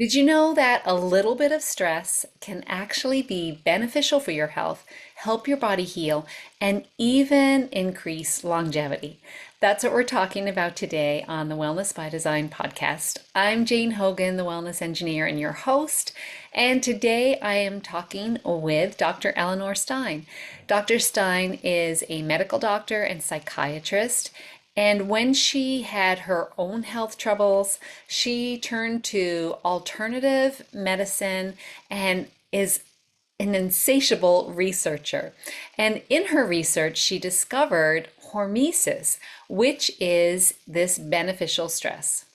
Did you know that a little bit of stress can actually be beneficial for your health, help your body heal, and even increase longevity? That's what we're talking about today on the Wellness by Design podcast. I'm Jane Hogan, the wellness engineer and your host, and today I am talking with Dr. Eleanor Stein. Dr. Stein is a medical doctor and psychiatrist, and when she had her own health troubles, she turned to alternative medicine and is an insatiable researcher. And in her research, she discovered hormesis, which is this beneficial stress.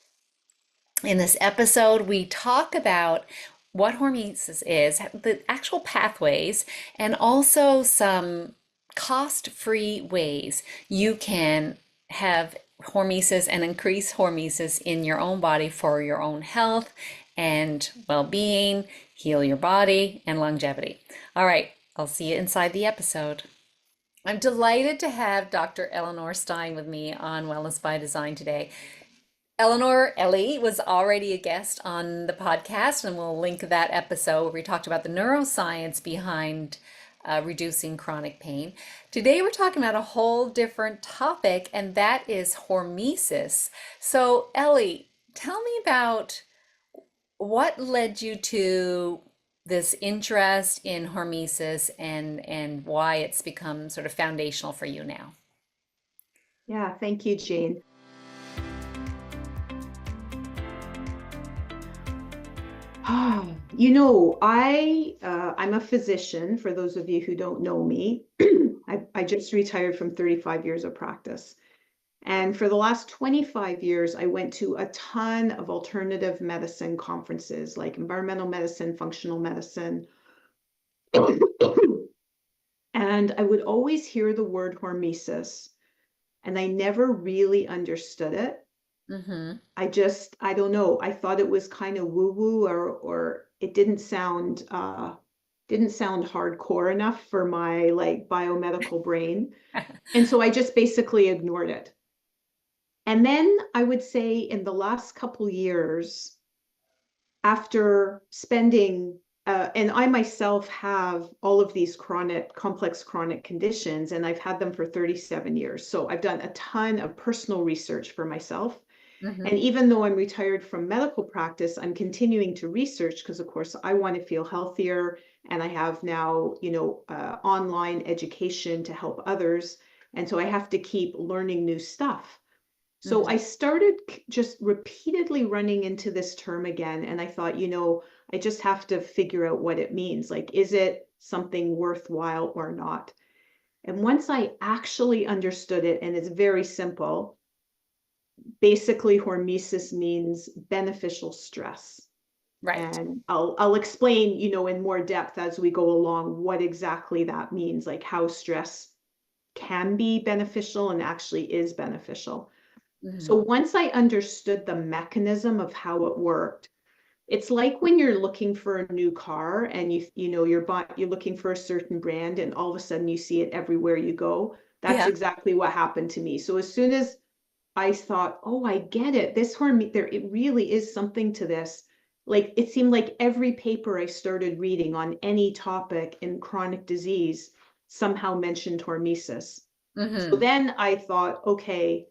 In this episode, we talk about what hormesis is, the actual pathways, and also some cost-free ways you can have hormesis and increase hormesis in your own body for your own health and well-being, heal your body, and longevity. All right, I'll see you inside the episode. I'm delighted to have Dr. Eleanor Stein with me on Wellness by Design today. Ellie was already a guest on the podcast, and we'll link that episode where we talked about the neuroscience behind reducing chronic pain. Today we're talking about a whole different topic, and that is hormesis. So, Ellie, tell me about what led you to this interest in hormesis and why it's become sort of foundational for you now. Yeah, thank you, Jane. I'm a physician, for those of you who don't know me. I just retired from 35 years of practice. And for the last 25 years, I went to a ton of alternative medicine conferences like environmental medicine, functional medicine. And I would always hear the word hormesis, and I never really understood it. Mm-hmm. I don't know. I thought it was kind of woo-woo, or it didn't sound hardcore enough for my like biomedical brain. And so I just basically ignored it. And then I would say in the last couple years, after spending and I myself have all of these complex chronic conditions, and I've had them for 37 years. So I've done a ton of personal research for myself. Mm-hmm. And even though I'm retired from medical practice, I'm continuing to research because, of course, I want to feel healthier. And I have now, online education to help others. And so I have to keep learning new stuff. So I started just repeatedly running into this term again. And I thought, I just have to figure out what it means. Like, is it something worthwhile or not? And once I actually understood it, and it's very simple, basically hormesis means beneficial stress. Right. And I'll explain, in more depth as we go along what exactly that means, like how stress can be beneficial and actually is beneficial. So once I understood the mechanism of how it worked, it's like when you're looking for a new car and you're looking for a certain brand and all of a sudden you see it everywhere you go. That's Yeah. exactly what happened to me. So as soon as I thought, oh, I get it. This hormone, it really is something to this. Like it seemed like every paper I started reading on any topic in chronic disease somehow mentioned hormesis. So Mm-hmm. then I thought, okay,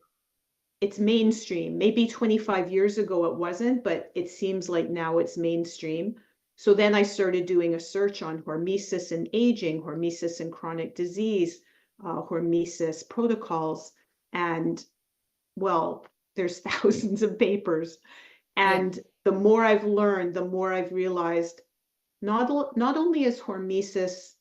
it's mainstream. Maybe 25 years ago it wasn't, but it seems like now it's mainstream. So then I started doing a search on hormesis and aging, hormesis and chronic disease, hormesis protocols, and well, there's thousands of papers. Yeah. And the more I've learned, the more I've realized not only is hormesis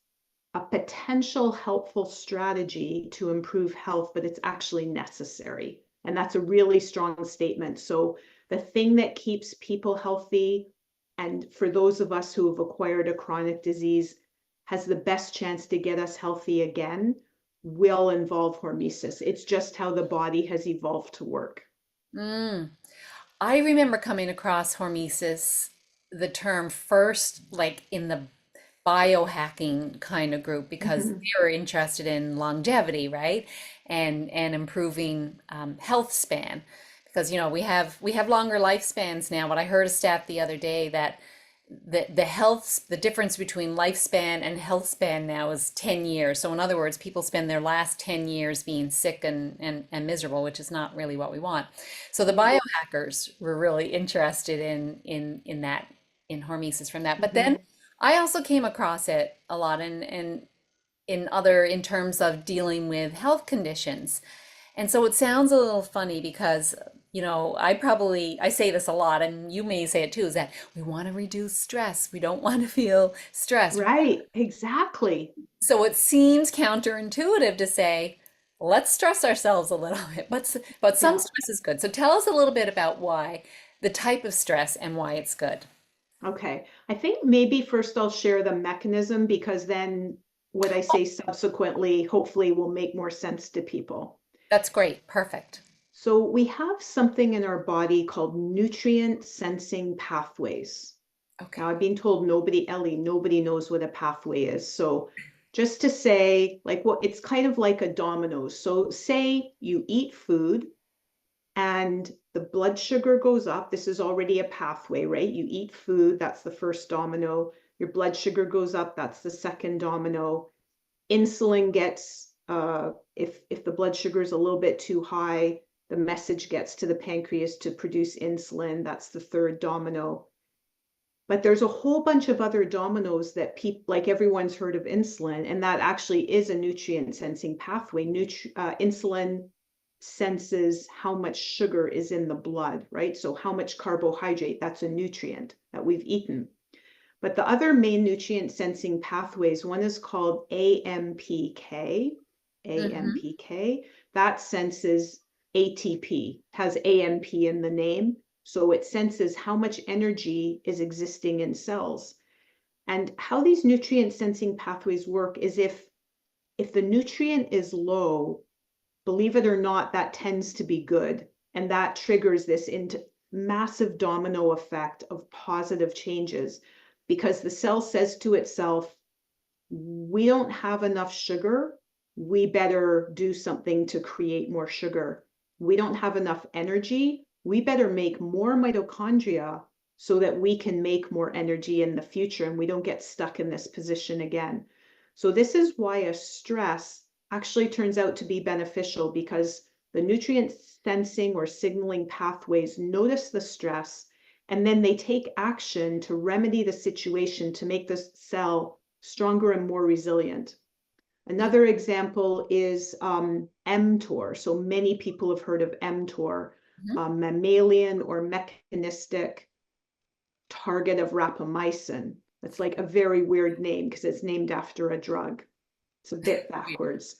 a potential helpful strategy to improve health, but it's actually necessary. And that's a really strong statement. So the thing that keeps people healthy, and for those of us who have acquired a chronic disease, has the best chance to get us healthy again, will involve hormesis. It's just how the body has evolved to work. Mm. I remember coming across hormesis, the term first, like in the biohacking kind of group, because Mhm. they were interested in longevity, right? And improving health span. because we have longer lifespans now, but I heard a stat the other day that the difference between lifespan and health span now is 10 years. So in other words, people spend their last 10 years being sick and miserable, which is not really what we want. So the Yeah. biohackers were really interested in that, in hormesis from that. But Hmm. then I also came across it a lot in terms of dealing with health conditions. And so it sounds a little funny because, I say this a lot, and you may say it too, is that we want to reduce stress. We don't want to feel stressed. Right, exactly. So it seems counterintuitive to say, let's stress ourselves a little bit, but some Yeah. stress is good. So tell us a little bit about why, the type of stress and why it's good. Okay. I think maybe first I'll share the mechanism because then what I say subsequently hopefully will make more sense to people. That's great. Perfect. So we have something in our body called nutrient sensing pathways. Now Okay. I've been told Ellie, nobody knows what a pathway is. So just to say, like, what it's kind of like a domino. So say you eat food and the blood sugar goes up. This is already a pathway, right? You eat food, that's the first domino. Your blood sugar goes up, that's the second domino. Insulin gets, if the blood sugar is a little bit too high, the message gets to the pancreas to produce insulin, that's the third domino. But there's a whole bunch of other dominoes that people, like everyone's heard of insulin, and that actually is a nutrient sensing pathway. Insulin senses how much sugar is in the blood, right? So how much carbohydrate, that's a nutrient that we've eaten. But the other main nutrient sensing pathways, one is called AMPK, Hmm. AMPK, that senses ATP, has AMP in the name. So it senses how much energy is existing in cells. And how these nutrient sensing pathways work is if the nutrient is low, believe it or not, that tends to be good. And that triggers this into massive domino effect of positive changes because the cell says to itself, we don't have enough sugar. We better do something to create more sugar. We don't have enough energy. We better make more mitochondria so that we can make more energy in the future and we don't get stuck in this position again. So, this is why a stress actually turns out to be beneficial because the nutrient sensing or signaling pathways notice the stress and then they take action to remedy the situation to make the cell stronger and more resilient. Another example is mTOR. So many people have heard of mTOR, mammalian or mechanistic target of rapamycin. It's like a very weird name because it's named after a drug. It's a bit backwards.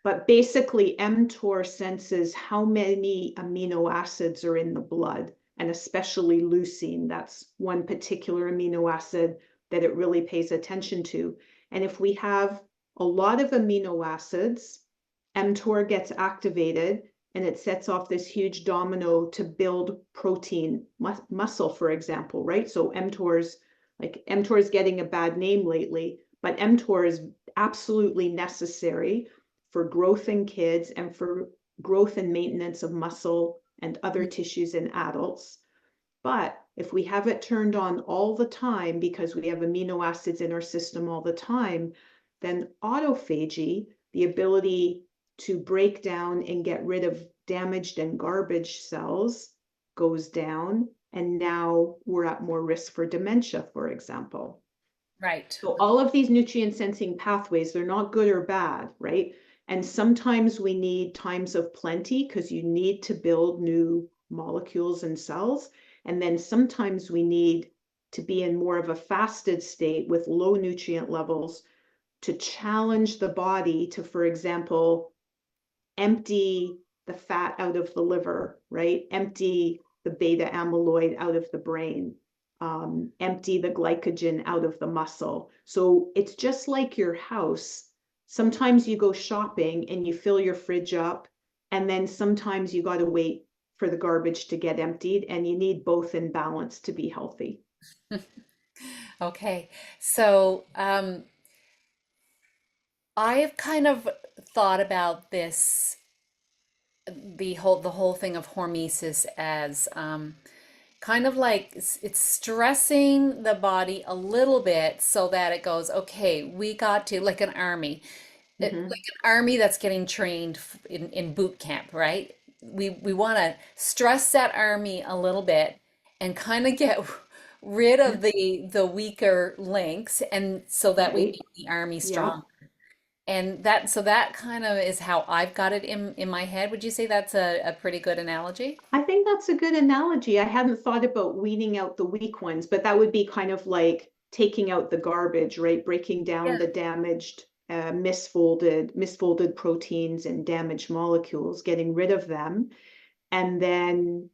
But basically, mTOR senses how many amino acids are in the blood, and especially leucine. That's one particular amino acid that it really pays attention to. And if we have a lot of amino acids, mTOR gets activated and it sets off this huge domino to build protein, muscle, for example, right? So mTOR is getting a bad name lately, but mTOR is absolutely necessary for growth in kids and for growth and maintenance of muscle and other tissues in adults. But if we have it turned on all the time because we have amino acids in our system all the time, then autophagy, the ability to break down and get rid of damaged and garbage cells, goes down. And now we're at more risk for dementia, for example. Right. So all of these nutrient sensing pathways, they're not good or bad, right? And sometimes we need times of plenty because you need to build new molecules and cells. And then sometimes we need to be in more of a fasted state with low nutrient levels to challenge the body to, for example, empty the fat out of the liver, right? Empty the beta amyloid out of the brain, empty the glycogen out of the muscle. So it's just like your house. Sometimes you go shopping and you fill your fridge up, and then sometimes you got to wait for the garbage to get emptied, and you need both in balance to be healthy. Okay. So I have kind of thought about this the whole thing of hormesis as kind of like it's stressing the body a little bit so that it goes, okay, we got to, like an army, Hmm. like an army that's getting trained in boot camp, right? We want to stress that army a little bit and kind of get rid of the weaker links, and so that we Right. make the army Yeah. strong. And that, so that kind of is how I've got it in my head. Would you say that's a pretty good analogy? I think that's a good analogy. I hadn't thought about weeding out the weak ones, but that would be kind of like taking out the garbage, right? Breaking down Yeah. the damaged, misfolded proteins and damaged molecules, getting rid of them. And then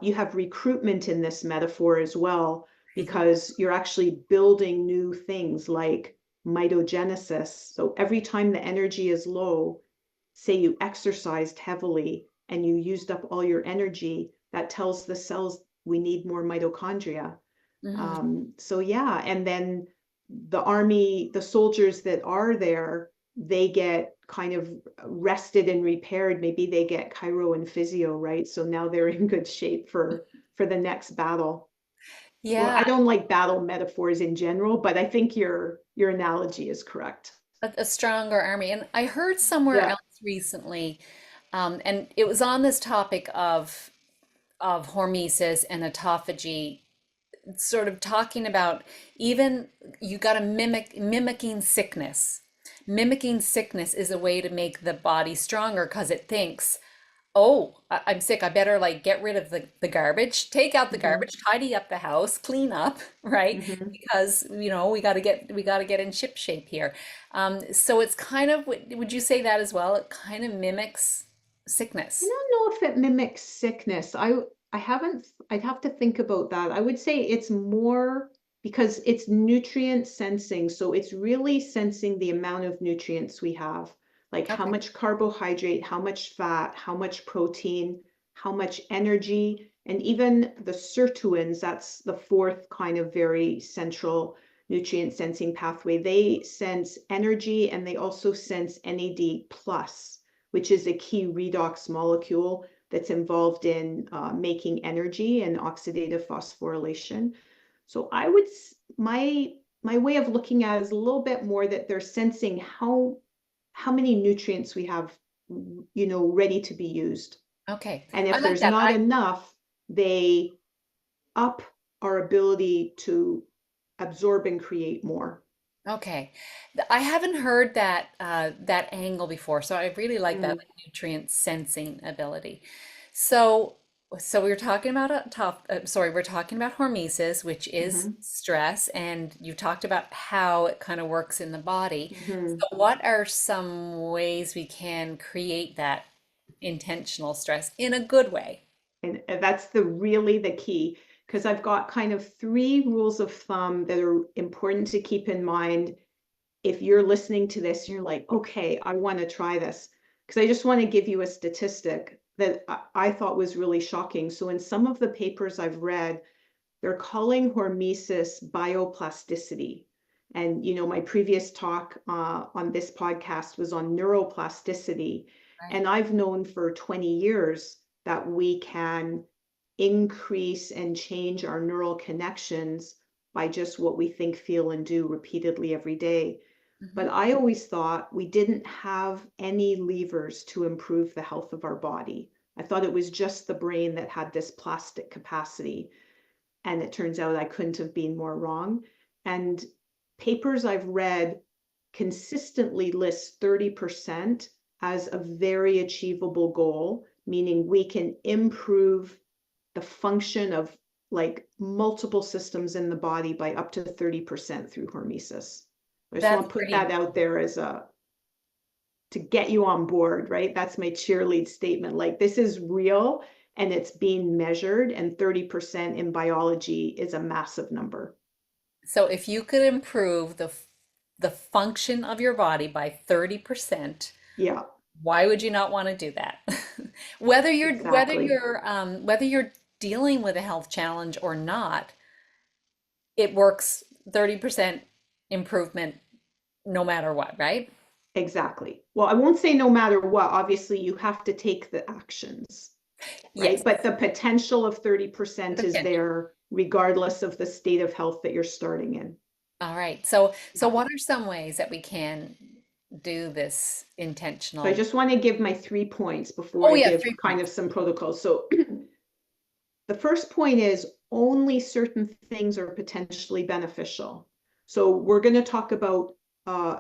you have recruitment in this metaphor as well, because you're actually building new things like mitogenesis. So every time the energy is low, say you exercised heavily and you used up all your energy, that tells the cells we need more mitochondria. Hmm. So yeah, and then the army, the soldiers that are there, they get kind of rested and repaired. Maybe they get chiro and physio, right? So now they're in good shape for the next battle. Well, Yeah, I don't like battle metaphors in general, but I think your analogy is correct. a stronger army. And I heard somewhere Yeah. else recently, and it was on this topic of hormesis and autophagy, sort of talking about, even you got to mimicking sickness. Mimicking sickness is a way to make the body stronger because it thinks, oh, I'm sick. I better like get rid of the garbage, take out the Hmm. garbage, tidy up the house, clean up, right? Hmm. Because, we got to get in ship shape here. So it's kind of, would you say that as well? It kind of mimics I sickness. don't know if it mimics sickness. I haven't, I'd have to think about that. I would say it's more because it's nutrient sensing. So it's really sensing the amount of nutrients we have, like how Okay. much carbohydrate, how much fat, how much protein, how much energy, and even the sirtuins, that's the fourth kind of very central nutrient sensing pathway. They sense energy and they also sense NAD plus, which is a key redox molecule that's involved in making energy and oxidative phosphorylation. So I would, my way of looking at it is a little bit more that they're sensing how many nutrients we have, ready to be used. Okay. And I if like there's that. not enough, they up our ability to absorb and create more. Okay. I haven't heard that angle before, so I really like that, Mm. like, nutrient sensing ability. So so we were talking about we're talking about hormesis, which is Hmm. stress, and you talked about how it kind of works in the body. Hmm. So what are some ways we can create that intentional stress in a good way? And that's really the key, because I've got kind of three rules of thumb that are important to keep in mind if you're listening to this, you're like, okay, I want to try this. Because I just want to give you a statistic that I thought was really shocking. So in some of the papers I've read, they're calling hormesis bioplasticity. And my previous talk on this podcast was on neuroplasticity. Right. And I've known for 20 years that we can increase and change our neural connections by just what we think, feel, and do repeatedly every day. But Hmm. I always thought we didn't have any levers to improve the health of our body. I thought it was just the brain that had this plastic capacity. And it turns out I couldn't have been more wrong. And papers I've read consistently list 30% as a very achievable goal, meaning we can improve the function of like multiple systems in the body by up to 30% through hormesis. I just That's want to put pretty that out there as a to get you on board, right? That's my cheerlead statement. Like this is real and it's being measured, and 30% in biology is a massive number. So if you could improve the function of your body by 30%, Yeah, why would you not want to do that? Whether you're whether exactly. you're whether you're dealing with a health challenge or not, it works 30% improvement no matter what, right? Exactly. Well, I won't say no matter what. Obviously, you have to take the actions, right? Yes, But the potential of the 30% is potential. there regardless of the state of health that you're starting in. All right. So Yeah. what are some ways that we can do this So I intentional? just want to give my 3 points before Oh I yeah, give three kind of points. some protocols. So the first point is only certain things are potentially beneficial. So we're going to talk about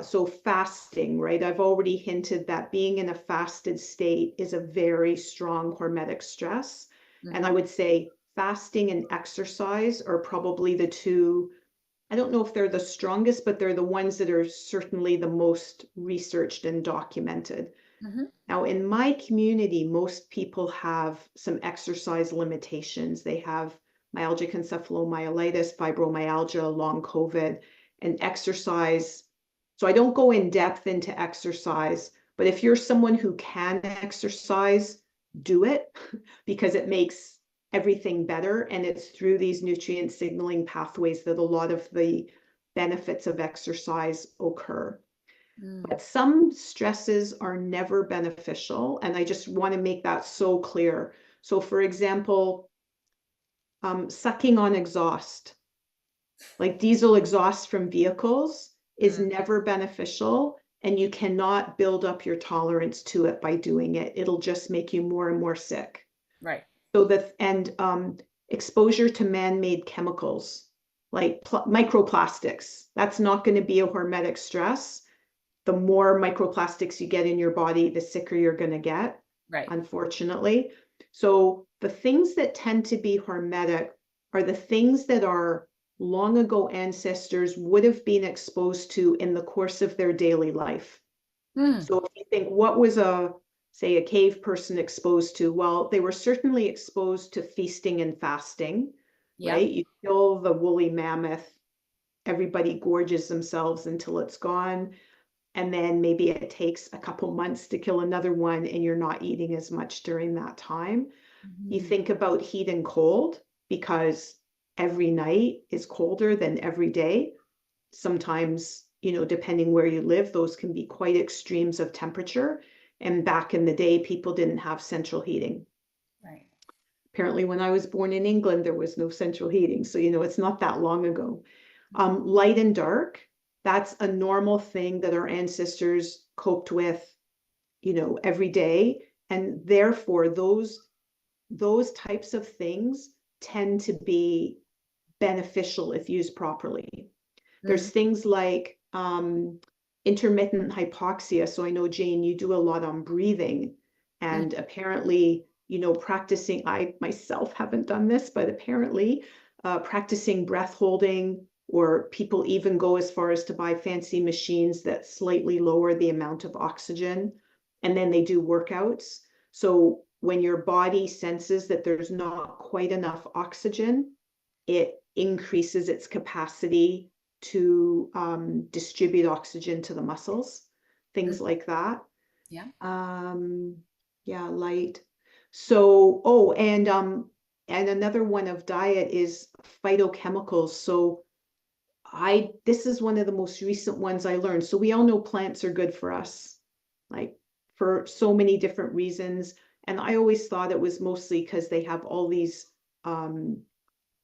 so fasting, right? I've already hinted that being in a fasted state is a very strong hormetic stress. And I Hmm. would say fasting and exercise are probably the two. I don't know if they're the strongest, but they're the ones that are certainly the most researched and documented. Hmm. Now, in my community, most people have some exercise limitations. They have myalgic encephalomyelitis, fibromyalgia, long COVID, and exercise. So I don't go in depth into exercise, but if you're someone who can exercise, do it because it makes everything better. And it's through these nutrient signaling pathways that a lot of the benefits of exercise occur. Mm. But some stresses are never beneficial. And I just want to make that so clear. So, for example, sucking on exhaust, like diesel exhaust from vehicles, is Mm. never beneficial. And you cannot build up your tolerance to it by doing it. It'll just make you more and more sick. Right. So that, and exposure to man-made chemicals like microplastics, that's not going to be a hormetic stress. The more microplastics you get in your body, the sicker you're going to get, Right. unfortunately. So the things that tend to be hormetic are the things that our long ago ancestors would have been exposed to in the course of their daily life. Mm. So if you think, what was say, a cave person exposed to? Well, they were certainly exposed to feasting and fasting, Yep. right? You kill the woolly mammoth, everybody gorges themselves until it's gone. And then maybe it takes a couple months to kill another one, and you're not eating as much during that time. You Mhm. think about heat and cold because every night is colder than every day. Sometimes, depending where you live, those can be quite extremes of temperature. And back in the day, people didn't have central heating. Right. Apparently, when I was born in England, there was no central heating. So, it's not that long ago. Mhm. Light and dark, that's a normal thing that our ancestors coped with, every day. And therefore, those types of things tend to be beneficial if used properly. Mhm. There's things like intermittent hypoxia. So I know, Jane, you do a lot on breathing, Mm. and apparently, practicing, I myself haven't done this, but apparently practicing breath holding, or people even go as far as to buy fancy machines that slightly lower the amount of oxygen, and then they do workouts. So when your body senses that there's not quite enough oxygen, it increases its capacity to distribute oxygen to the muscles, Mm. things like that. Yeah. Yeah, light. So, oh, and another one of diet is phytochemicals. So this is one of the most recent ones I learned. So we all know plants are good for us, like for so many different reasons. And I always thought it was mostly because they have all these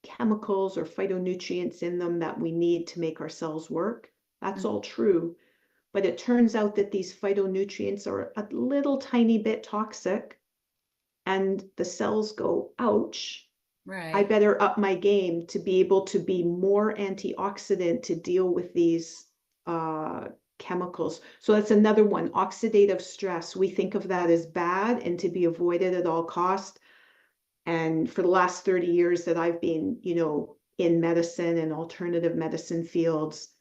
chemicals or phytonutrients in them that we need to make our cells work. That's Mm. all true. But it turns out that these phytonutrients are a little tiny bit toxic, and the cells go, ouch, I Right. better up my game to be able to be more antioxidant to deal with these chemicals. So that's another one, oxidative stress. We think of that as bad and to be avoided at all costs. And for the last 30 years that I've been, in medicine and alternative medicine fields,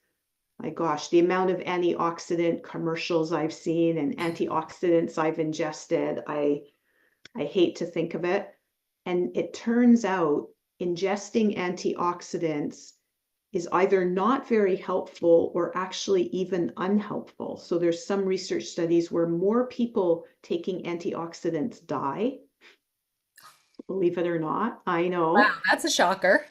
my gosh, the amount of antioxidant commercials I've seen and antioxidants I've ingested, I hate to think of it. And it turns out ingesting antioxidants is either not very helpful or actually even unhelpful. So there's some research studies where more people taking antioxidants die, believe it or not. I know. Wow, that's a shocker.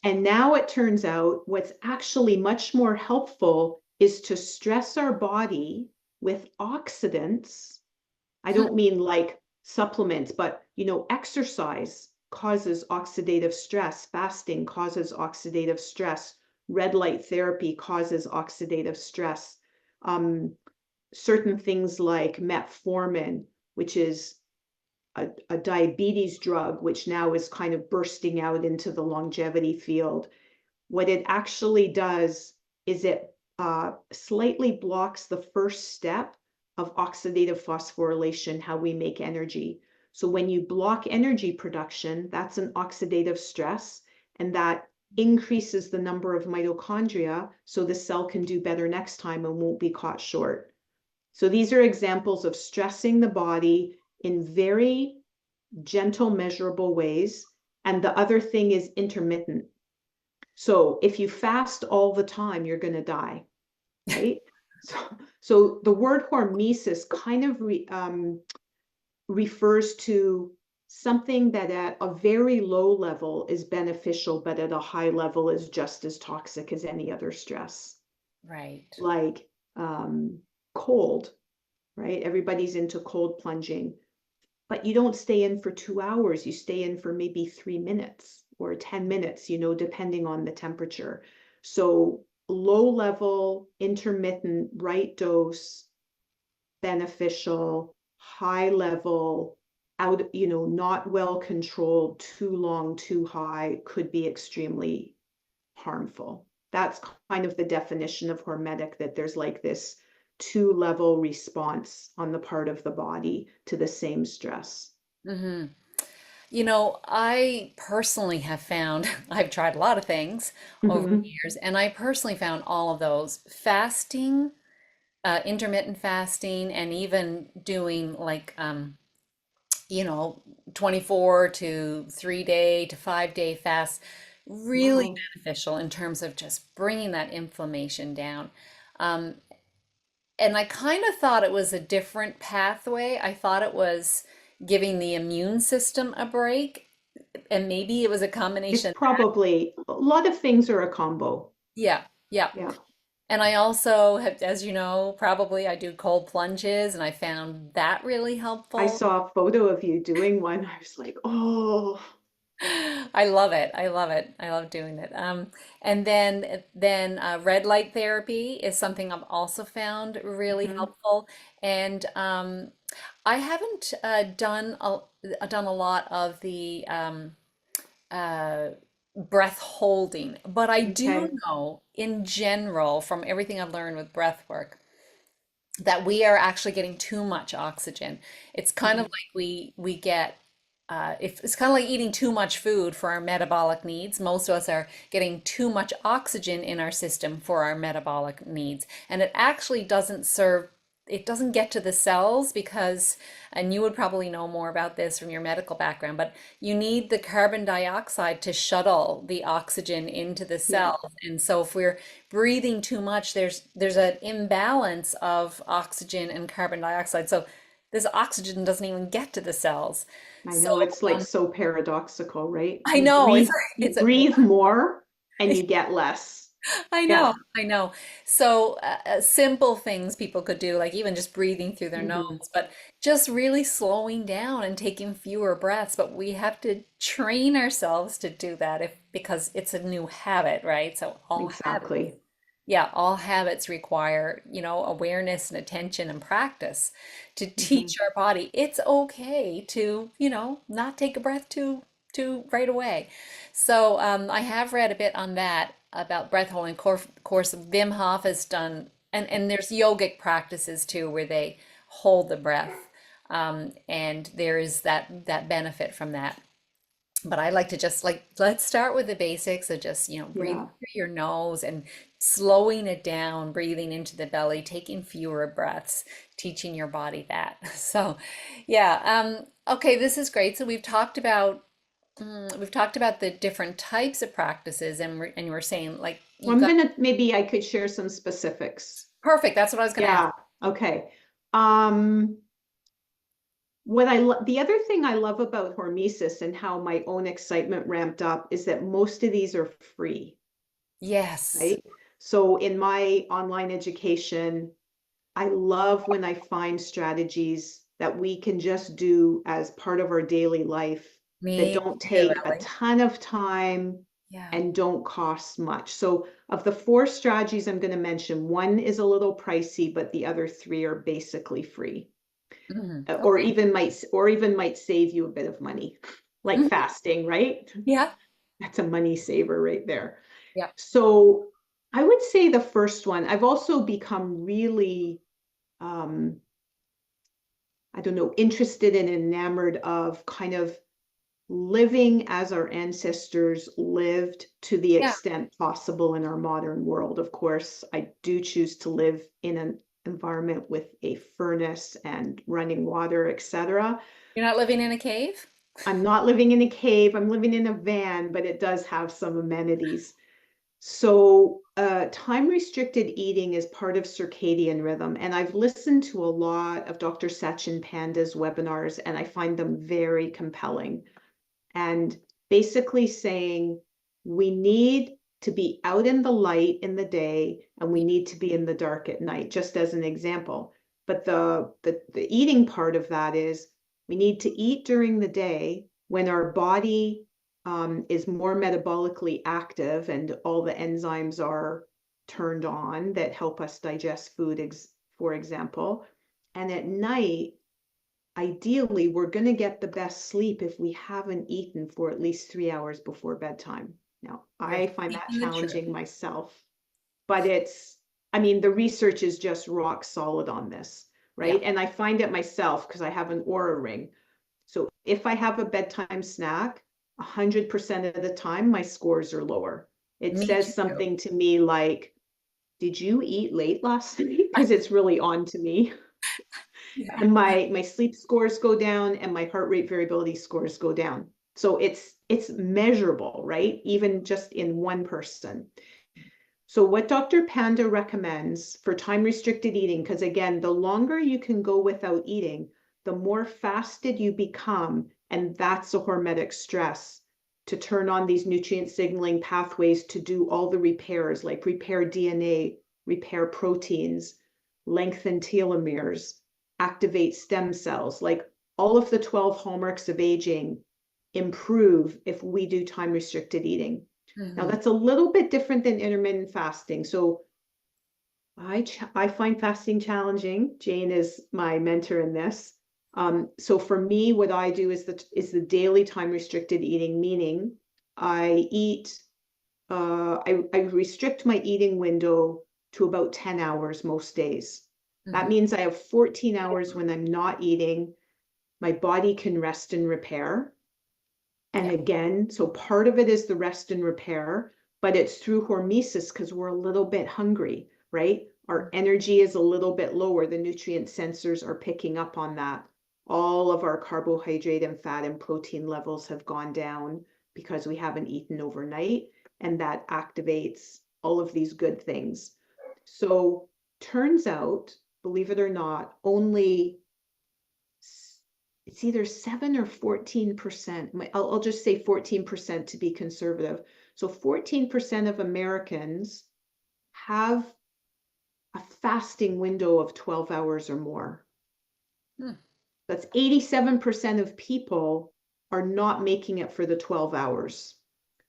And now it turns out what's actually much more helpful is to stress our body with oxidants. I don't mean like supplements, but exercise causes oxidative stress, fasting causes oxidative stress, red light therapy causes oxidative stress. Certain things like metformin, which is a diabetes drug, which now is kind of bursting out into the longevity field. What it actually does is it slightly blocks the first step of oxidative phosphorylation, how we make energy. So when you block energy production, that's an oxidative stress, and that increases the number of mitochondria so the cell can do better next time and won't be caught short. So these are examples of stressing the body in very gentle, measurable ways. And the other thing is intermittent. So if you fast all the time, you're going to die, right? So the word hormesis kind of refers to something that at a very low level is beneficial, but at a high level is just as toxic as any other stress. Right. Like cold, right? Everybody's into cold plunging, but you don't stay in for 2 hours. You stay in for maybe 3 minutes or 10 minutes, depending on the temperature. So low level, intermittent, right dose, beneficial, high level, out, not well controlled, too long, too high, could be extremely harmful. That's kind of the definition of hormetic, that there's like this 2-level response on the part of the body to the same stress. Hmm. I personally have found, I've tried a lot of things over the Mhm. years, and I personally found all of those fasting, intermittent fasting, and even doing like, you know, 24 to 3 day to 5 day fasts, really Wow. beneficial in terms of just bringing that inflammation down. Um, and I kind of thought it was a different pathway. I thought it was giving the immune system a break, and maybe it was a It's combination. probably a lot of things are a combo. Yeah, yeah. Yeah. And I also have, as you know, probably I do cold plunges, and I found that really I helpful. saw a photo of you doing one. I was like, oh. I love it. I love it. I love doing it. And then red light therapy is something I've also found really Mhm. helpful. And I haven't done a lot of the uh, breath holding, but I do Okay. know in general from everything I've learned with breath work that we are actually getting too much oxygen. It's kind of Mhm. like we get if it's kind of like eating too much food for our metabolic needs. Most of us are getting too much oxygen in our system for our metabolic needs, and it actually doesn't serve. It doesn't get to the cells because, and you would probably know more about this from your medical background, but you need the carbon dioxide to shuttle the oxygen into the Yeah, cells. And so if we're breathing too much, there's an imbalance of oxygen and carbon dioxide. So this oxygen doesn't even get to the cells. I So know it's like um, so paradoxical, right? I You know breathe, you it's a breathe more and you get less. I Yeah. know, I know. So simple things people could do, like even just breathing through their Hmm. nose, but just really slowing down and taking fewer breaths. But we have to train ourselves to do that if because it's a new habit, right? So all habits, Exactly. yeah, all habits require, awareness and attention and practice to Hmm. teach our body it's okay to, not take a breath too right away. So I have read a bit on that about breath holding. Course, Wim Hof has done, and there's yogic practices too where they hold the breath, and there is that benefit from that. But I like to just like let's start with the basics of just breathing Yeah. through your nose and slowing it down, breathing into the belly, taking fewer breaths, teaching your body that. So, yeah. Okay, this is great. So we've talked about the different types of practices, and we're saying like Well, you've I'm got gonna, maybe I could share some specifics. perfect. That's what I was going to ask. Yeah. Okay. Um, the other thing I love about Hormesis and how my own excitement ramped up is that most of these are free, Yes. right? So in my online education, I love when I find strategies that we can just do as part of our daily life that Me don't too, take a Ellie. ton of time Yeah. and don't cost much. So of the 4 strategies I'm going to mention, one is a little pricey, but the other 3 are basically free. Or Okay. even might save you a bit of money, like Mhm. fasting, right? Yeah. That's a money saver right there. Yeah. So I would say the first one, I've also become really, um, I don't know, interested and enamored of kind of living as our ancestors lived to the Yeah. extent possible in our modern world. Of course, I do choose to live in an environment with a furnace and running water, etc. You're not living in a cave? I'm not living in a cave, I'm living in a van, but it does have some amenities. So, time restricted eating is part of circadian rhythm. And I've listened to a lot of Dr. Sachin Panda's webinars, and I find them very compelling. And basically saying we need to be out in the light in the day and we need to be in the dark at night, just as an example. But the eating part of that is we need to eat during the day when our body is more metabolically active and all the enzymes are turned on that help us digest food, for example. And at night, ideally, we're going to get the best sleep if we haven't eaten for at least 3 hours before bedtime. Now, You're I find that speaking the truth. challenging myself, but I mean, the research is just rock solid on this, Yeah. right? And I find it myself because I have an Aura ring. So if I have a bedtime snack, 100% of the time, my scores are lower. It Me says too. something to me like, did you eat late last night? Because it's really on to me. Yeah. And my sleep scores go down and my heart rate variability scores go down. So it's measurable, right? Even just in one person. So what Dr. Panda recommends for time restricted eating, because again, the longer you can go without eating, the more fasted you become, and that's a hormetic stress to turn on these nutrient signaling pathways to do all the repairs, like repair DNA, repair proteins, lengthen telomeres, activate stem cells, like all of the 12 hallmarks of aging improve if we do time restricted eating. Now Mhm. that's a little bit different than intermittent fasting. So I find fasting challenging. Jane is my mentor in this. So for me, what I do is the daily time restricted eating, meaning I eat, I restrict my eating window to about 10 hours most days. That Mhm. means I have 14 hours when I'm not eating. My body can rest and repair. And Yeah. again, so part of it is the rest and repair, but it's through hormesis because we're a little bit hungry, right? Our energy is a little bit lower. The nutrient sensors are picking up on that. All of our carbohydrate and fat and protein levels have gone down because we haven't eaten overnight, and that activates all of these good things. So turns out, believe it or not, only it's either 7 or 14%. I'll just say 14% to be conservative. So 14% of Americans have a fasting window of 12 hours or more. Hmm. That's 87% of people are not making it for the 12 hours.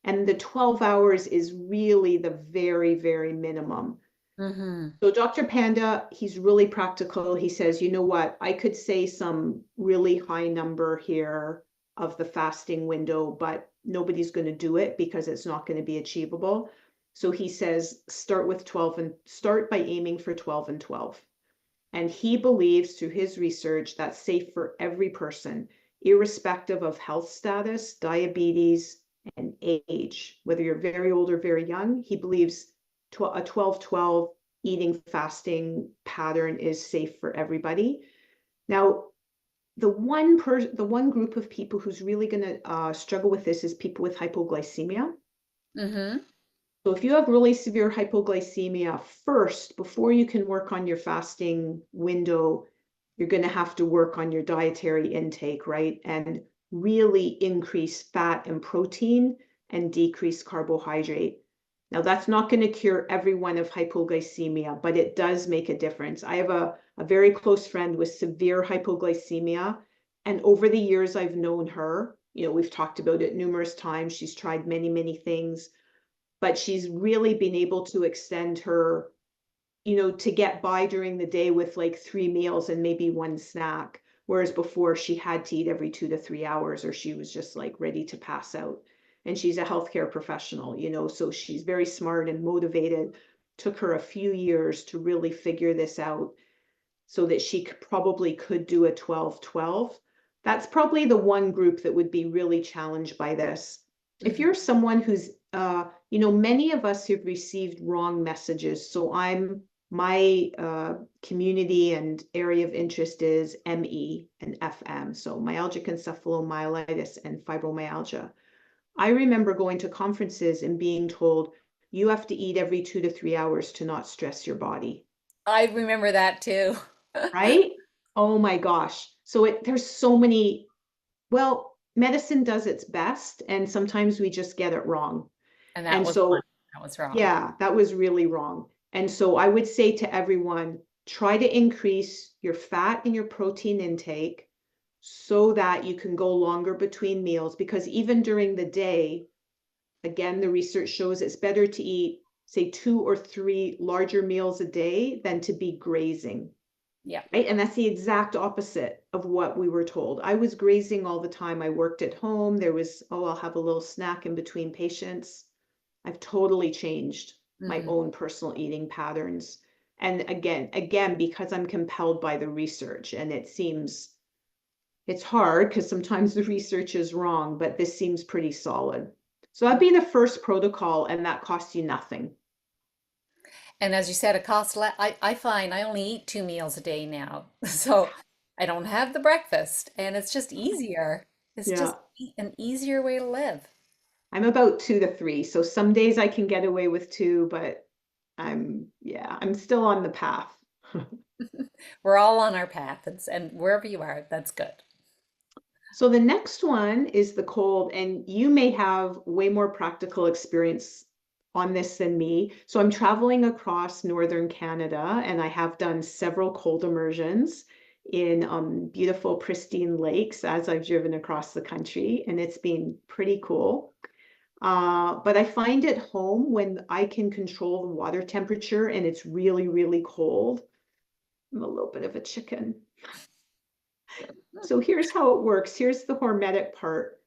And the 12 hours is really the very, very minimum. Mhm. So Dr. Panda, he's really practical. He says, you know what, I could say some really high number here of the fasting window, but nobody's going to do it because it's not going to be achievable. So he says, start with 12 and start by aiming for 12 and 12. And he believes through his research that's safe for every person, irrespective of health status, diabetes, and age. Whether you're very old or very young, he believes a 12-12 eating fasting pattern is safe for everybody. Now, the one group of people who's really going to struggle with this is people with hypoglycemia. Mhm. So if you have really severe hypoglycemia first, before you can work on your fasting window, you're going to have to work on your dietary intake, right? And really increase fat and protein and decrease carbohydrate. Now, that's not going to cure everyone of hypoglycemia, but it does make a difference. I have a very close friend with severe hypoglycemia, and over the years I've known her, we've talked about it numerous times. She's tried many, many things, but she's really been able to extend her, to get by during the day with like 3 meals and maybe one snack. Whereas before she had to eat every 2 to 3 hours or she was just like ready to pass out. And she's a healthcare professional, so she's very smart and motivated. Took her a few years to really figure this out so that she probably could do a 12-12. That's probably the one group that would be really challenged by this. If Mhm. you're someone who's, many of us have received wrong messages. So my community and area of interest is ME and FM, so myalgic encephalomyelitis and fibromyalgia. I remember going to conferences and being told, you have to eat every 2 to 3 hours to not stress your body, I remember that too. right? Oh my gosh. So there's so many, well, medicine does its best, and sometimes we just get it wrong. And that And was one so that was wrong. yeah, that was really wrong. And so I would say to everyone, try to increase your fat and your protein intake so that you can go longer between meals. Because even during the day, again, the research shows it's better to eat, say, 2 or 3 larger meals a day than to be grazing. Yeah. Right? And that's the exact opposite of what we were told. I was grazing all the time. I worked at home. There was, oh, I'll have a little snack in between patients. I've totally changed my Hmm. own personal eating patterns. And again, because I'm compelled by the research, and it's hard because sometimes the research is wrong, but this seems pretty solid. So that'd be the first protocol, and that costs you nothing. And as you said, it costs less. I find I only eat 2 meals a day now. So I don't have the breakfast and it's just easier. It's just Yeah. an easier way to live. I'm about 2 to 3. So some days I can get away with two, but I'm still on the path. We're all on our path and wherever you are, that's good. So the next one is the cold, and you may have way more practical experience on this than me. So I'm traveling across northern Canada, and I have done several cold immersions in beautiful, pristine lakes as I've driven across the country, and it's been pretty cool. But I find at home when I can control the water temperature and it's really, really cold, I'm a little bit of a chicken. So here's how it works. Here's the hormetic part.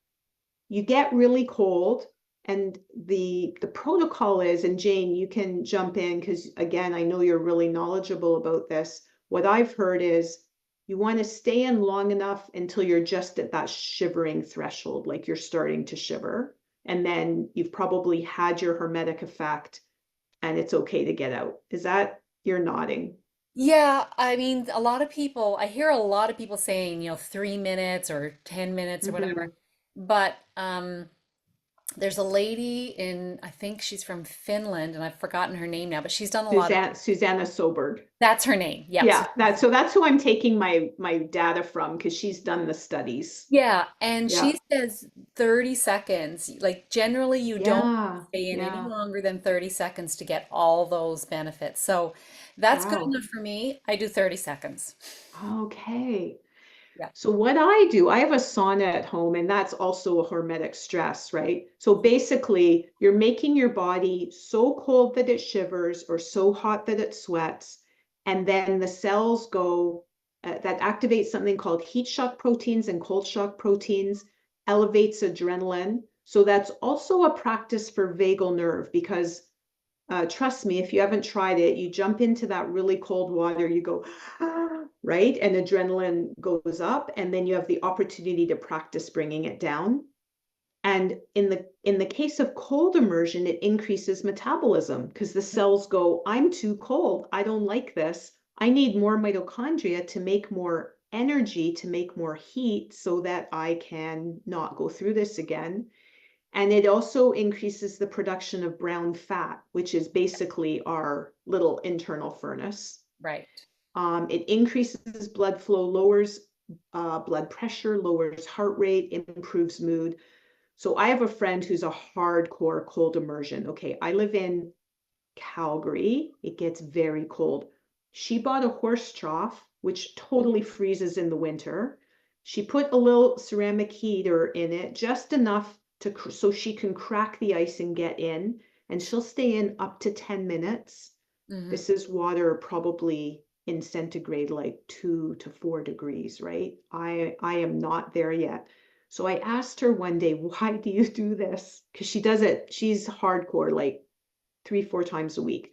You get really cold, and the protocol is, and Jane, you can jump in because again, I know you're really knowledgeable about this. What I've heard is you want to stay in long enough until you're just at that shivering threshold, like you're starting to shiver. And then you've probably had your hormetic effect and it's okay to get out. Is that, you're nodding? Yeah, I mean, a lot of people, I hear a lot of people saying, 3 minutes or 10 minutes or whatever. Mm-hmm. But there's a lady in, I think she's from Finland, and I've forgotten her name now, but she's done a lot of, Susanna Soberg. that's her name. Yep. Yeah, that's who I'm taking my data from because she's done the studies. Yeah, and Yeah. she says 30 seconds. Like generally you don't Yeah. stay in any Yeah. longer than 30 seconds to get all those benefits. So that's good Wow. enough for me. I do 30 seconds. Okay. Yeah. So what I do, I have a sauna at home, and that's also a hormetic stress, right? So basically, you're making your body so cold that it shivers or so hot that it sweats, and then the cells go, that activates something called heat shock proteins and cold shock proteins, elevates adrenaline. So that's also a practice for vagal nerve because trust me, if you haven't tried it, you jump into that really cold water, you go, ah, right? And adrenaline goes up, and then you have the opportunity to practice bringing it down. And in the case of cold immersion, it increases metabolism because the cells go, I'm too cold. I don't like this. I need more mitochondria to make more energy, to make more heat so that I can not go through this again. And it also increases the production of brown fat, which is basically our little internal furnace. Right. It increases blood flow, lowers blood pressure, lowers heart rate, improves mood. So I have a friend who's a hardcore cold immersion. Okay, I live in Calgary. It gets very cold. She bought a horse trough, which totally freezes in the winter. She put a little ceramic heater in it, just enough to so she can crack the ice and get in, and she'll stay in up to 10 minutes. Hmm. This is water probably in centigrade, like 2 to 4 degrees, right? I am not there yet. So I asked her one day, why do you do this? Because she does it, she's hardcore, like 3, 4 times a week.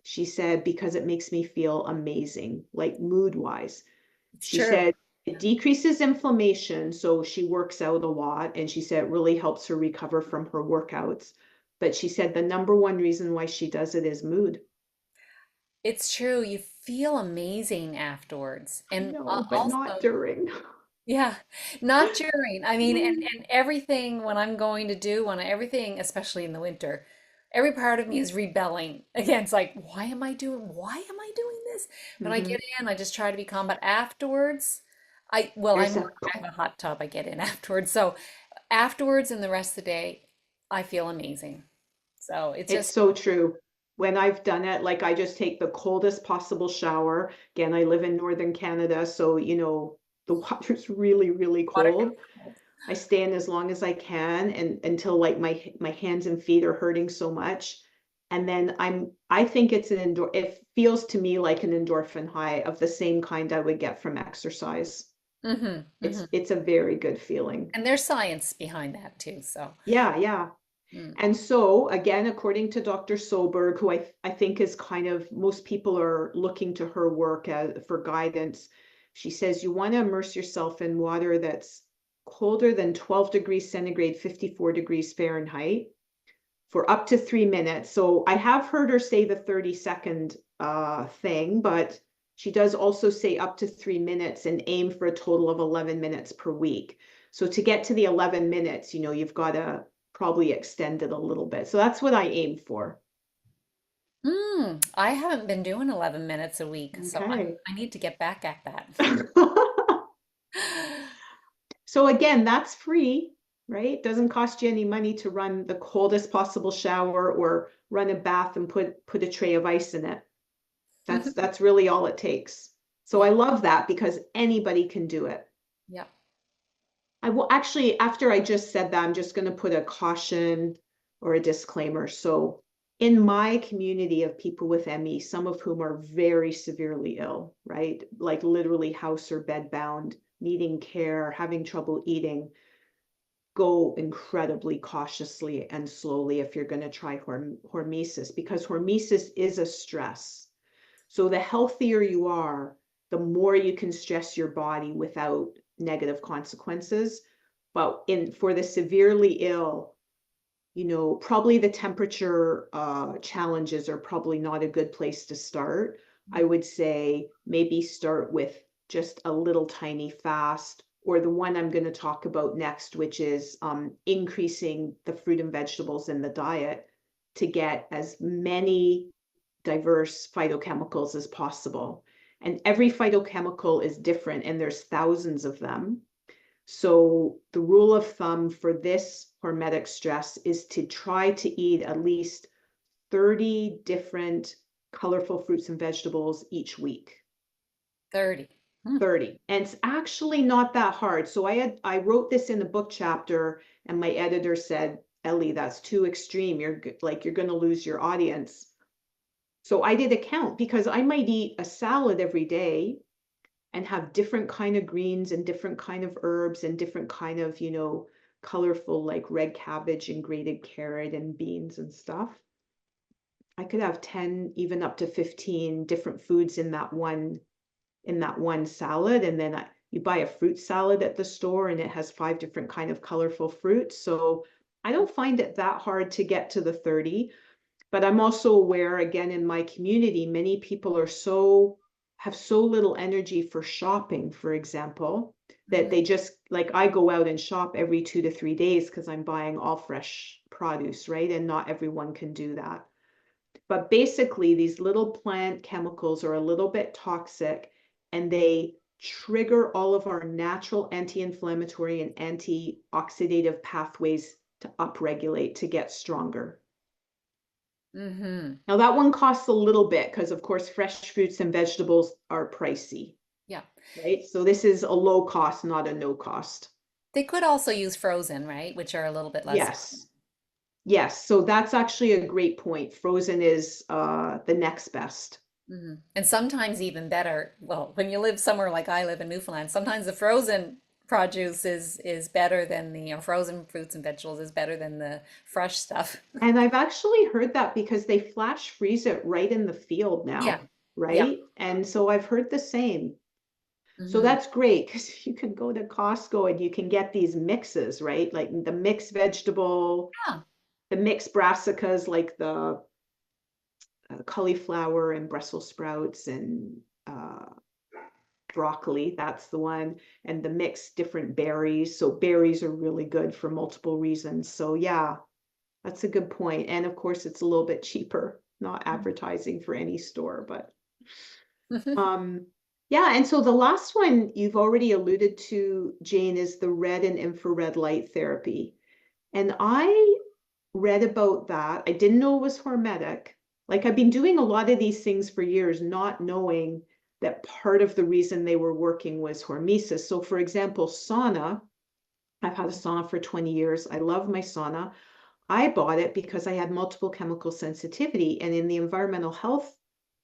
She said, because it makes me feel amazing, like mood wise. It's She true. said it decreases inflammation. So she works out a lot. And she said it really helps her recover from her workouts. But she said the number one reason why she does it is mood. It's true. You feel amazing afterwards. I And know, but not also, during. yeah, not during. I mean, and, Mm. and everything when I'm going to do, when everything, especially in the winter, every part of me is rebelling against like, why am I doing this? But I Mhm. get in, I just try to be calm. But afterwards, There's I a have a hot tub, I get in afterwards. So afterwards and the rest of the day, I feel amazing. So it's It's just, so true. When I've done it, like I just take the coldest possible shower. Again, I live in northern Canada, so the water's really, really water cold. gets cold. I stay in as long as I can and until like my hands and feet are hurting so much. And then I think it's it feels to me like an endorphin high of the same kind I would get from exercise. Hmm. Hmm. It's a very good feeling. And there's science behind that too. So, Yeah, yeah. mm. And so, again, according to Dr. Solberg, who I think is kind of, most people are looking to her work for guidance, she says you want to immerse yourself in water that's colder than 12 degrees centigrade, 54 degrees Fahrenheit for up to 3 minutes. So I have heard her say the 30-second thing, but she does also say up to 3 minutes and aim for a total of 11 minutes per week. So to get to the 11 minutes, you've got to probably extend it a little bit. So that's what I aim for. I haven't been doing 11 minutes a week, so Okay. I need to get back at that. So again, that's free, right? Doesn't cost you any money to run the coldest possible shower or run a bath and put a tray of ice in it. That's really all it takes. So I Yeah, love that because anybody can do it. yeah. I will actually, after I just said that, I'm just going to put a caution or a disclaimer. So in my community of people with ME, some of whom are very severely ill, right? Like literally house or bed bound, needing care, having trouble eating, go incredibly cautiously and slowly if you're going to try hormesis, because hormesis is a stress. So the healthier you are, the more you can stress your body without negative consequences. But for the severely ill, probably the temperature challenges are probably not a good place to start. I would say maybe start with just a little tiny fast, or the one I'm going to talk about next, which is increasing the fruit and vegetables in the diet to get as many diverse phytochemicals as possible. And every phytochemical is different, and there's thousands of them. So the rule of thumb for this hormetic stress is to try to eat at least 30 different colorful fruits and vegetables each week. 30. Hmm. 30. And it's actually not that hard. So I wrote this in a book chapter and my editor said, Ellie, that's too extreme. You're going to lose your audience. So I did a count because I might eat a salad every day and have different kind of greens and different kind of herbs and different kind of, colorful like red cabbage and grated carrot and beans and stuff. I could have 10, even up to 15 different foods in that one salad. And then you buy a fruit salad at the store and it has 5 different kind of colorful fruits. So I don't find it that hard to get to the 30. But I'm also aware, again, in my community, many people have so little energy for shopping, for example, that Mhm. they just, like, I go out and shop every 2 to 3 days because I'm buying all fresh produce, right? And not everyone can do that. But basically, these little plant chemicals are a little bit toxic and they trigger all of our natural anti-inflammatory and antioxidative pathways to upregulate, to get stronger. Mm-hmm. Now that one costs a little bit because of course fresh fruits and vegetables are pricey, Yeah. right? So this is a low cost, not a no cost. They could also use frozen, right? Which are a little bit less. Yes. Yes. So that's actually a great point. Frozen is the next best. Mm-hmm. And sometimes even better. Well, when you live somewhere like I live in Newfoundland, sometimes the frozen produce is better than the, frozen fruits and vegetables is better than the fresh stuff. And I've actually heard that because they flash freeze it right in the field Yeah. now, Yeah. right? And so I've heard the same. So Mm-hmm. that's great because you can go to Costco and you can get these mixes, right? Like the mixed vegetable, Yeah. the mixed brassicas, like the cauliflower and Brussels sprouts and broccoli, that's the one, and the mixed different berries. So berries are really good for multiple reasons. So yeah, that's a good point. And of course, it's a little bit cheaper, not advertising for any store, but um, yeah. And so the last one you've already alluded to, Jane, is the red and infrared light therapy. And I read about that. I didn't know it was hormetic. Like I've been doing a lot of these things for years, not knowing that part of the reason they were working was hormesis. So for example, sauna, I've had a sauna for 20 years. I love my sauna. I bought it because I had multiple chemical sensitivity. And in the environmental health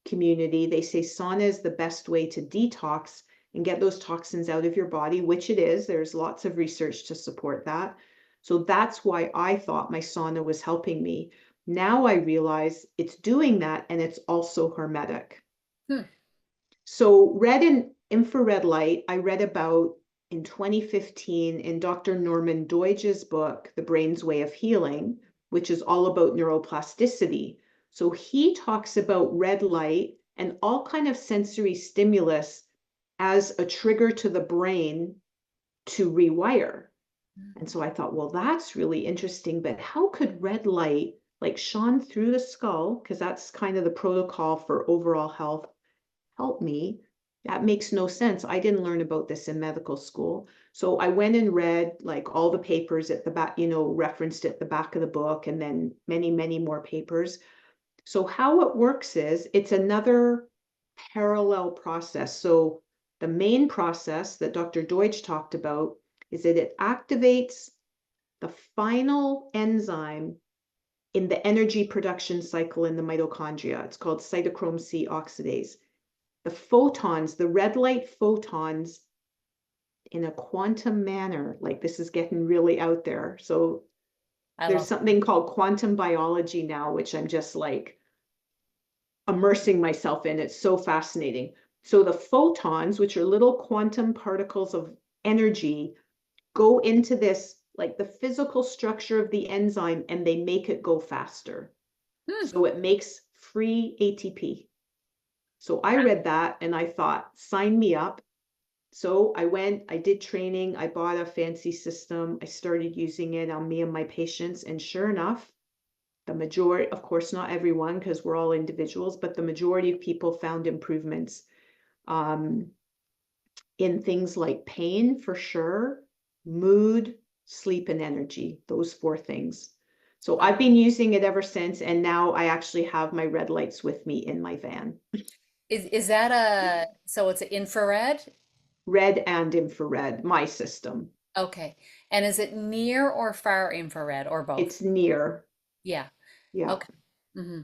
community, they say sauna is the best way to detox and get those toxins out of your body, which it is. There's lots of research to support that. So that's why I thought my sauna was helping me. Now I realize it's doing that and it's also hormetic. Hmm. So red and infrared light, I read about in 2015 in Dr. Norman Doidge's book, The Brain's Way of Healing, which is all about neuroplasticity. So he talks about red light and all kind of sensory stimulus as a trigger to the brain to rewire. And so I thought, well, that's really interesting, but how could red light like shone through the skull, because that's kind of the protocol for overall health, help me? That makes no sense. I didn't learn about this in medical school. So I went and read like all the papers at the back, referenced at the back of the book, and then many, many more papers. So how it works is it's another parallel process. So the main process that Dr. Deutsch talked about is that it activates the final enzyme in the energy production cycle in the mitochondria. It's called cytochrome C oxidase. The photons, the red light photons, in a quantum manner, like this is getting really out there. So I there's love. something called quantum biology now, which I'm just like immersing myself in. It's so fascinating. So the photons, which are little quantum particles of energy, go into this, like the physical structure of the enzyme, and they make it go faster. Hmm. So it makes free ATP. So I read that and I thought, sign me up. So I went, I did training, I bought a fancy system, I started using it on me and my patients, and sure enough, the majority, of course, not everyone, because we're all individuals, but the majority of people found improvements in things like pain, for sure, mood, sleep, and energy, those four things. So I've been using it ever since, and now I actually have my red lights with me in my van. Is that so it's an infrared? Red and infrared, my system. Okay. And is it near or far infrared or both? It's near. Yeah. Yeah. Okay. Hmm.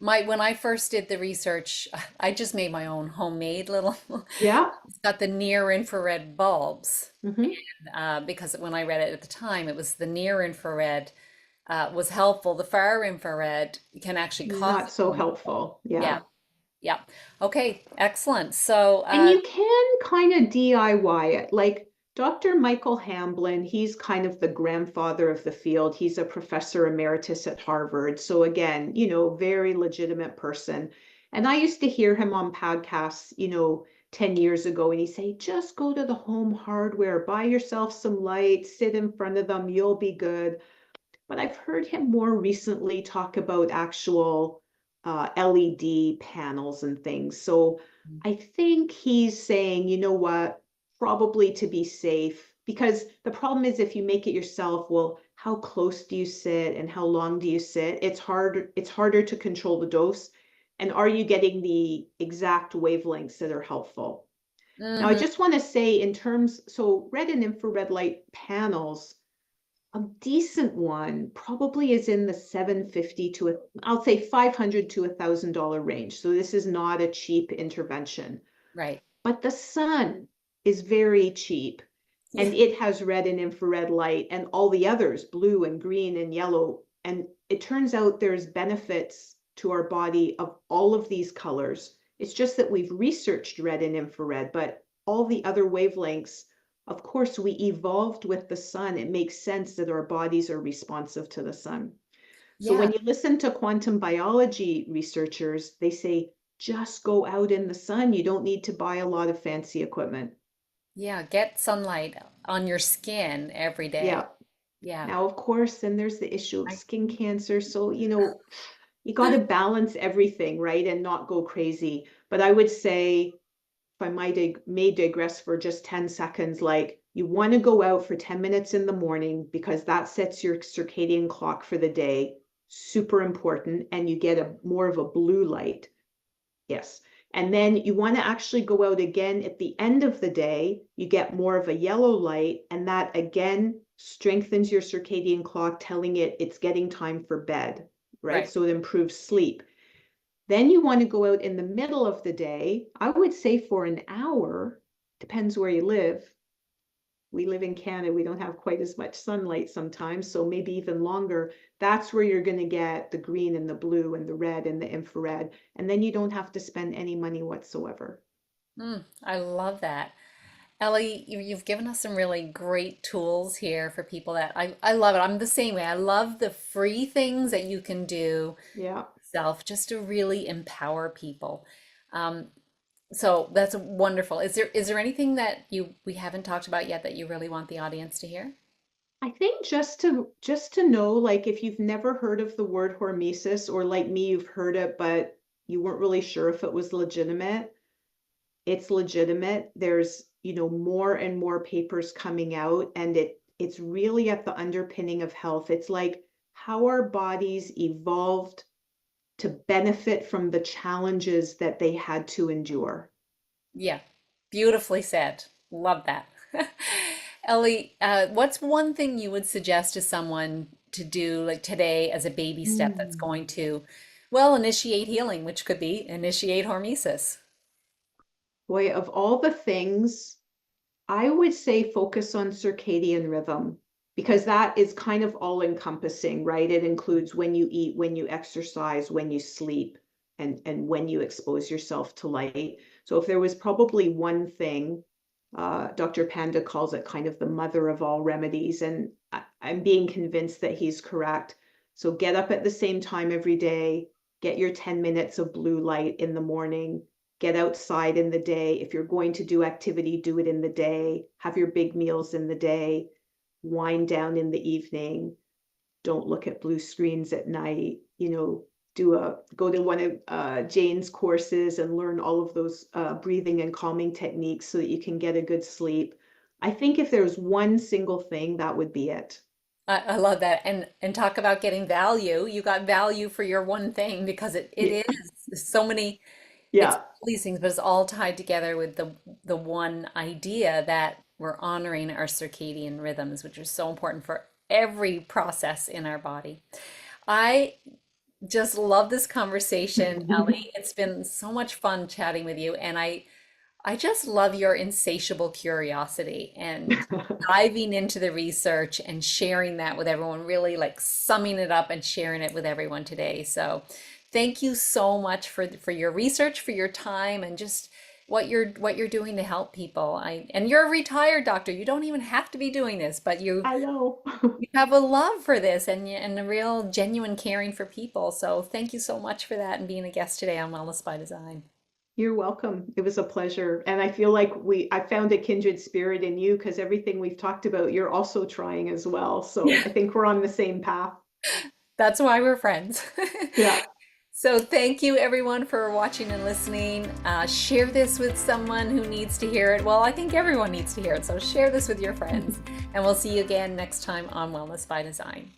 My when I first did the research, I just made my own homemade little. Yeah. It's got the near infrared bulbs Mm-hmm. because when I read it at the time, it was the near infrared was helpful. The far infrared can actually cause Not so some. helpful. Yeah. Yeah. Yeah. Okay. Excellent. So, And you can kind of DIY it. Like Dr. Michael Hamblin, he's kind of the grandfather of the field. He's a professor emeritus at Harvard. So again, very legitimate person. And I used to hear him on podcasts, 10 years ago, and he'd say, just go to the home hardware, buy yourself some lights, sit in front of them, you'll be good. But I've heard him more recently talk about actual LED panels and things. So I think he's saying, you know what, probably to be safe, because the problem is if you make it yourself, well, how close do you sit and how long do you sit? It's harder to control the dose. And are you getting the exact wavelengths that are helpful? Now, I Mm-hmm. just want to say in terms, so red and infrared light panels, a decent one probably is in the 750 to I'll say 500 to $1,000 range. So this is not a cheap intervention. Right. But the sun is very cheap Yeah. and it has red and infrared light and all the others, blue and green and yellow. And it turns out there's benefits to our body of all of these colors. It's just that we've researched red and infrared, but all the other wavelengths, of course, we evolved with the sun. It makes sense that our bodies are responsive to the sun. So Yeah. when you listen to quantum biology researchers, they say, just go out in the sun. You don't need to buy a lot of fancy equipment. Yeah. Get sunlight on your skin every day. Yeah. Yeah. Now, of course, then there's the issue of I, skin cancer. So, you got to balance everything, right? And not go crazy. But I would say, if I may digress for just 10 seconds, like you want to go out for 10 minutes in the morning because that sets your circadian clock for the day. Super important. And you get a more of a blue light. Yes. And then you want to actually go out again at the end of the day. You get more of a yellow light, and that again strengthens your circadian clock, telling it it's getting time for bed, right? right. So it improves sleep. Then you want to go out in the middle of the day. I would say for an hour, depends where you live. We live in Canada, we don't have quite as much sunlight sometimes, so maybe even longer. That's where you're going to get the green and the blue and the red and the infrared. And then you don't have to spend any money whatsoever. I love that. Ellie, you've given us some really great tools here for people that I love it. I'm the same way. I love the free things that you can do Yeah. yourself just to really empower people. Um, so that's wonderful. Is there anything that we haven't talked about yet that you really want the audience to hear? I think just to know, like if you've never heard of the word hormesis, or like me, you've heard it, but you weren't really sure if it was legitimate, it's legitimate. There's, more and more papers coming out, and it's really at the underpinning of health. It's like how our bodies evolved to benefit from the challenges that they had to endure. Yeah, beautifully said. Love that. Ellie, what's one thing you would suggest to someone to do like today as a baby step that's Mm. going to, well, initiate healing, which could be initiate hormesis? Boy, of all the things, I would say focus on circadian rhythm because that is kind of all encompassing, right? It includes when you eat, when you exercise, when you sleep, and when you expose yourself to light. So if there was probably one thing, Dr. Panda calls it kind of the mother of all remedies, and I'm being convinced that he's correct. So get up at the same time every day, get your 10 minutes of blue light in the morning, get outside in the day. If you're going to do activity, do it in the day, have your big meals in the day, wind down in the evening, don't look at blue screens at night, go to one of Jane's courses and learn all of those breathing and calming techniques so that you can get a good sleep. I think if there's one single thing, that would be it. I love that. And talk about getting value. You got value for your one thing because it Yeah. is so many, it's Yeah. all these things, but it's all tied together with the one idea that we're honoring our circadian rhythms, which is so important for every process in our body. I just love this conversation, Ellie. It's been so much fun chatting with you, and I just love your insatiable curiosity and diving into the research and sharing that with everyone, really like summing it up and sharing it with everyone today. So thank you so much for your research, for your time, and just what you're doing to help people. And you're a retired doctor. You don't even have to be doing this, but you I know. you have a love for this and a real genuine caring for people. So thank you so much for that and being a guest today on Wellness by Design. You're welcome. It was a pleasure. And I feel like I found a kindred spirit in you because everything we've talked about, you're also trying as well. So I think we're on the same path. That's why we're friends. Yeah. So thank you everyone for watching and listening. Share this with someone who needs to hear it. Well, I think everyone needs to hear it, so share this with your friends. And we'll see you again next time on Wellness by Design.